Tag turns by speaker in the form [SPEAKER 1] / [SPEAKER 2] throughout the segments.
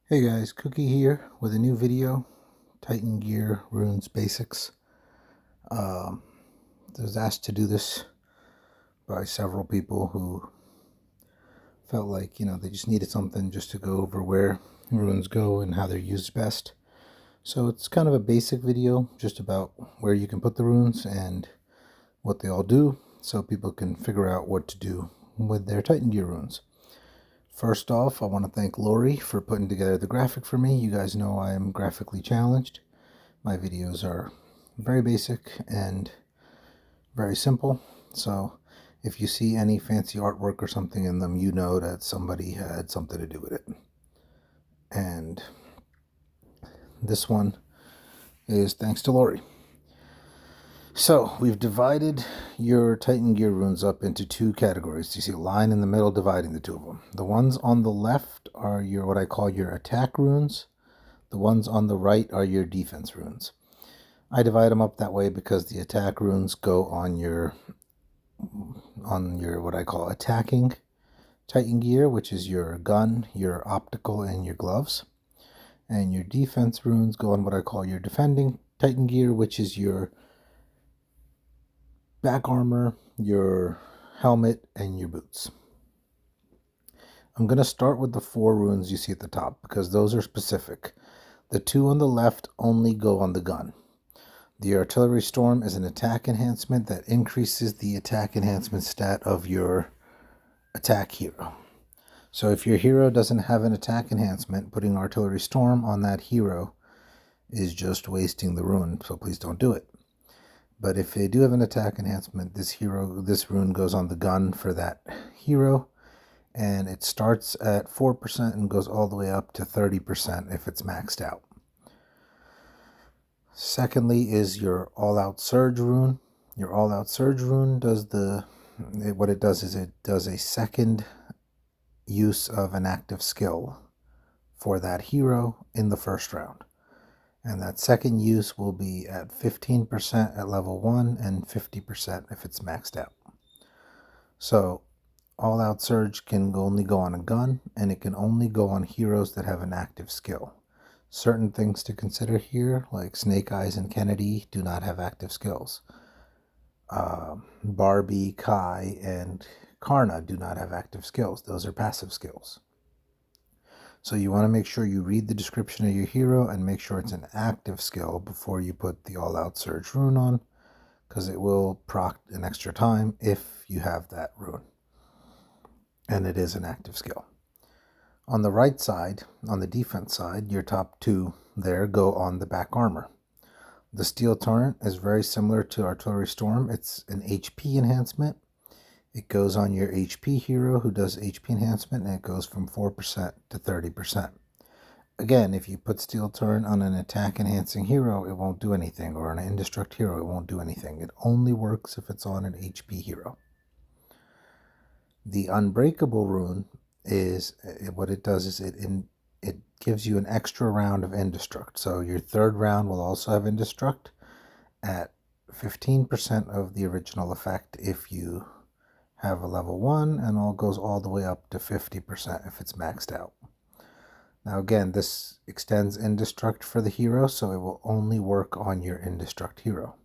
[SPEAKER 1] Hey guys, Cookie here with a new video, Titan Gear Runes Basics. I was asked to do this by several people who felt like, they just needed something just to go over where runes go and how they're used best. So it's kind of a basic video just about where you can put the runes and what they all do so people can figure out what to do with their Titan Gear runes. First off, I want to thank Lori for putting together the graphic for me. You guys know I am graphically challenged. My videos are very basic and very simple, so if you see any fancy artwork or something in them, you know that somebody had something to do with it. And this one is thanks to Lori. So we've divided your Titan Gear runes up into two categories. You see a line in the middle dividing the two of them. The ones on the left are your what I call your attack runes. The ones on the right are your defense runes. I divide them up that way because the attack runes go on your what I call attacking Titan Gear, which is your gun, your optical, and your gloves. And your defense runes go on what I call your defending Titan Gear, which is your back armor, your helmet, and your boots. I'm going to start with the 4 runes you see at the top because those are specific. The 2 on the left only go on the gun. The Artillery Storm is an attack enhancement that increases the attack enhancement stat of your attack hero. So if your hero doesn't have an attack enhancement, putting Artillery Storm on that hero is just wasting the rune, so please don't do it. But if they do have an attack enhancement, this rune goes on the gun for that hero, and it starts at 4% and goes all the way up to 30% if it's maxed out. Secondly is your All-Out Surge rune. Your All-Out Surge rune does what it does is it does a second use of an active skill for that hero in the first round. And that second use will be at 15% at level 1 and 50% if it's maxed out. So All Out Surge can only go on a gun, and it can only go on heroes that have an active skill. Certain things to consider here, like Snake Eyes and Kennedy, do not have active skills. Barbie, Kai, and Karna do not have active skills. Those are passive skills. So you want to make sure you read the description of your hero and make sure it's an active skill before you put the All-Out Surge rune on, because it will proc an extra time if you have that rune. And it is an active skill. On the right side, on the defense side, your top 2 there go on the back armor. The Steel Torrent is very similar to Artillery Storm. It's an HP enhancement. It goes on your HP hero who does HP enhancement, and it goes from 4% to 30%. Again, if you put Steel Torrent on an attack enhancing hero, it won't do anything, or an Indestruct hero, it won't do anything. It only works if it's on an HP hero. The Unbreakable rune is, what it does is it gives you an extra round of Indestruct. So your third round will also have Indestruct at 15% of the original effect if you have a level 1, and all goes all the way up to 50% if it's maxed out. Now again, this extends Indestruct for the hero, so it will only work on your Indestruct hero.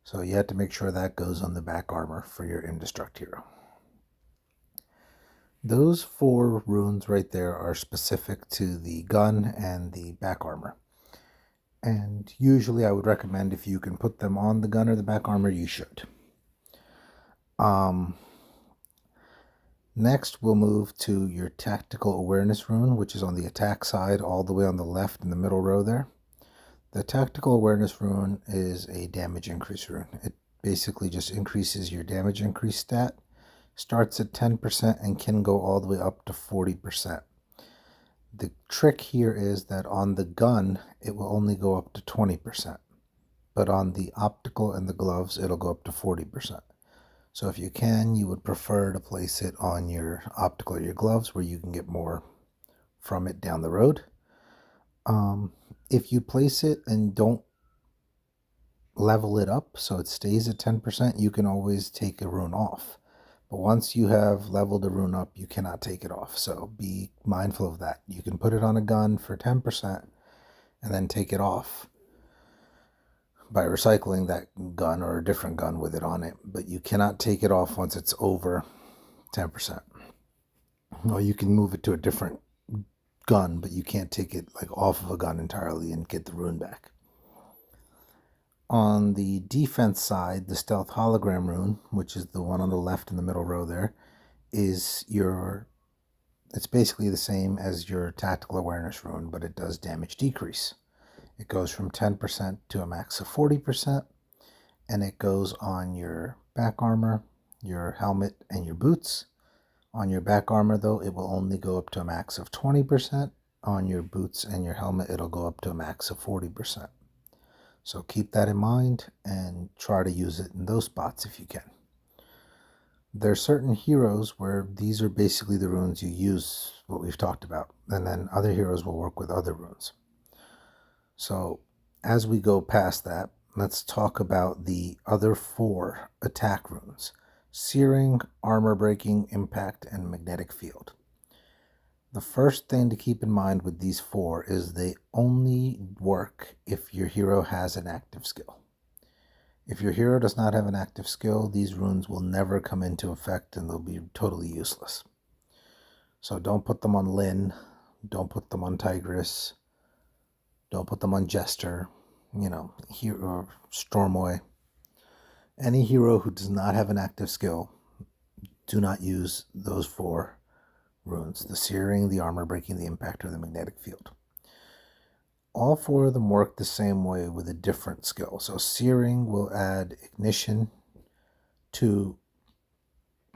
[SPEAKER 1] So you have to make sure that goes on the back armor for your Indestruct hero. Those 4 runes right there are specific to the gun and the back armor. And usually I would recommend if you can put them on the gun or the back armor, you should. Next, we'll move to your Tactical Awareness rune, which is on the attack side, all the way on the left in the middle row there. The Tactical Awareness rune is a damage increase rune. It basically just increases your damage increase stat. Starts at 10% and can go all the way up to 40%. The trick here is that on the gun, it will only go up to 20%. But on the optical and the gloves, it'll go up to 40%. So if you can, you would prefer to place it on your optical or your gloves where you can get more from it down the road. If you place it and don't level it up so it stays at 10%, you can always take a rune off. But once you have leveled a rune up, you cannot take it off. So be mindful of that. You can put it on a gun for 10% and then take it off by recycling that gun or a different gun with it on it. But you cannot take it off once it's over 10%. Or you can move it to a different gun, but you can't take it like off of a gun entirely and get the rune back. On the defense side, the stealth hologram rune, which is the one on the left in the middle row there, it's basically the same as your tactical awareness rune, but it does damage decrease. It goes from 10% to a max of 40%, and it goes on your back armor, your helmet, and your boots. On your back armor, though, it will only go up to a max of 20%. On your boots and your helmet, it'll go up to a max of 40%. So keep that in mind and try to use it in those spots if you can. There are certain heroes where these are basically the runes you use, what we've talked about, and then other heroes will work with other runes. So as we go past that, let's talk about the other 4 attack runes: Searing, Armor Breaking, Impact, and Magnetic Field. The first thing to keep in mind with these 4 is they only work if your hero has an active skill. If your hero does not have an active skill, these runes will never come into effect and they'll be totally useless. So don't put them on Lyn, don't put them on Tigris, don't put them on Jester, hero, Stormoy. Any hero who does not have an active skill, do not use those 4 runes: the Searing, the Armor Breaking, the Impact, or the Magnetic Field. All 4 of them work the same way with a different skill. So Searing will add Ignition to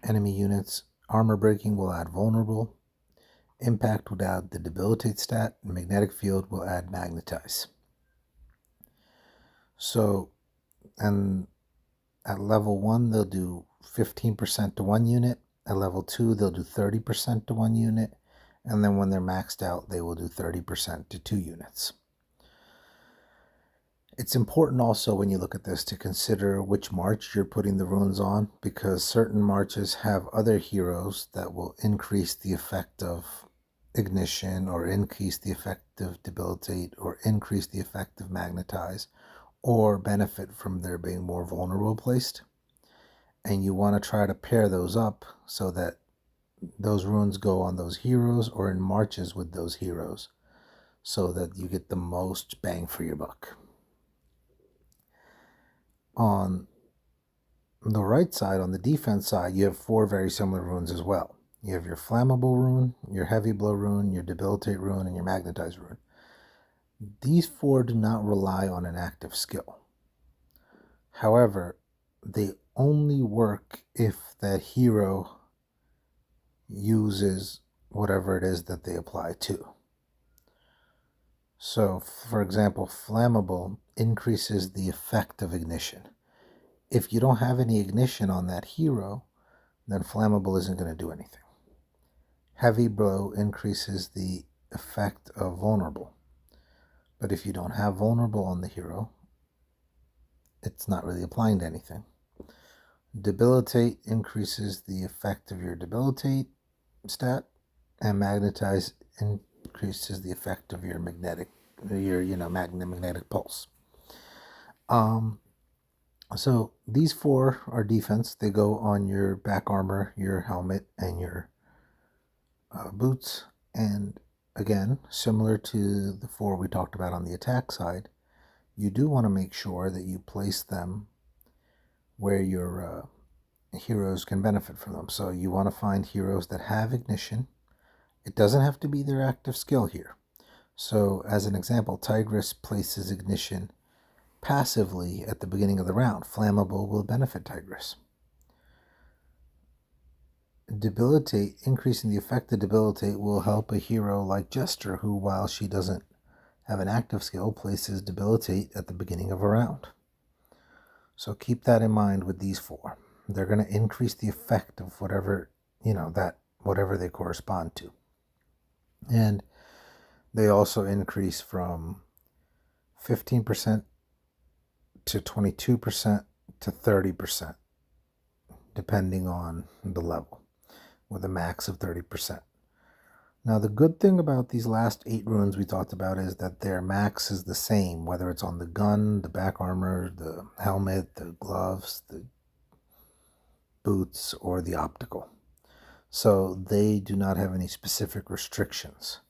[SPEAKER 1] enemy units. Armor Breaking will add Vulnerable. Impact would add the Debilitate stat. And Magnetic Field will add Magnetize. So, and at level 1, they'll do 15% to 1 unit. At level 2, they'll do 30% to 1 unit. And then when they're maxed out, they will do 30% to 2 units. It's important also when you look at this to consider which march you're putting the runes on, because certain marches have other heroes that will increase the effect of Ignition, or increase the effect of Debilitate, or increase the effect of Magnetize, or benefit from there being more vulnerable placed. And you want to try to pair those up so that those runes go on those heroes or in marches with those heroes, so that you get the most bang for your buck. On the right side, on the defense side, you have 4 very similar runes as well. You have your Flammable rune, your Heavy Blow rune, your Debilitate rune, and your Magnetize rune. These 4 do not rely on an active skill. However, they only work if that hero uses whatever it is that they apply to. So, for example, Flammable increases the effect of Ignition. If you don't have any Ignition on that hero, then Flammable isn't going to do anything. Heavy Blow increases the effect of Vulnerable. But if you don't have Vulnerable on the hero, it's not really applying to anything. Debilitate increases the effect of your Debilitate stat, and Magnetize increases the effect of your magnetic pulse. So these 4 are defense. They go on your back armor, your helmet, and your boots. And again, similar to the 4 we talked about on the attack side, you do want to make sure that you place them where your heroes can benefit from them. So you want to find heroes that have Ignition. It doesn't have to be their active skill here. So as an example, Tigris places Ignition passively at the beginning of the round. Flammable will benefit Tigris. Debilitate, increasing the effect of Debilitate, will help a hero like Jester, who, while she doesn't have an active skill, places Debilitate at the beginning of a round. So keep that in mind with these 4. They're going to increase the effect of whatever, whatever they correspond to. And they also increase from 15% to 22% to 30%, depending on the level, with a max of 30%. Now, the good thing about these last 8 runes we talked about is that their max is the same, whether it's on the gun, the back armor, the helmet, the gloves, the boots, or the optical. So they do not have any specific restrictions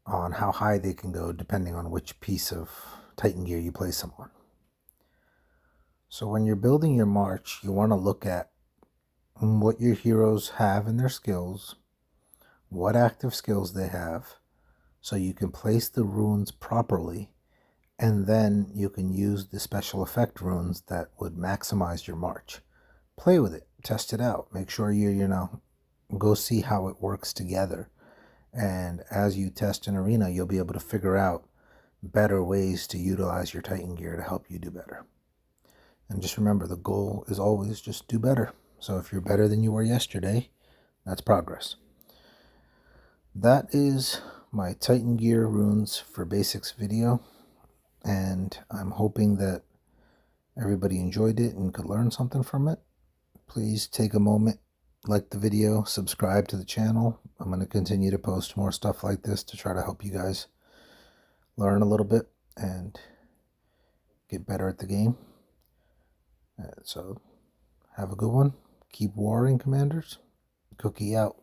[SPEAKER 1] on how high they can go depending on which piece of Titan gear you place them on. So when you're building your march, you want to look at what your heroes have in their skills, what active skills they have, so you can place the runes properly, and then you can use the special effect runes that would maximize your march. Play with it, test it out, make sure go see how it works together. And as you test an arena, you'll be able to figure out better ways to utilize your Titan gear to help you do better. And just remember, the goal is always just do better. So if you're better than you were yesterday, that's progress. That is my Titan gear runes for basics video. And I'm hoping that everybody enjoyed it and could learn something from it. Please take a moment, like the video, subscribe to the channel. I'm going to continue to post more stuff like this to try to help you guys learn a little bit and get better at the game. So have a good one. Keep warring, Commanders. Cookie out.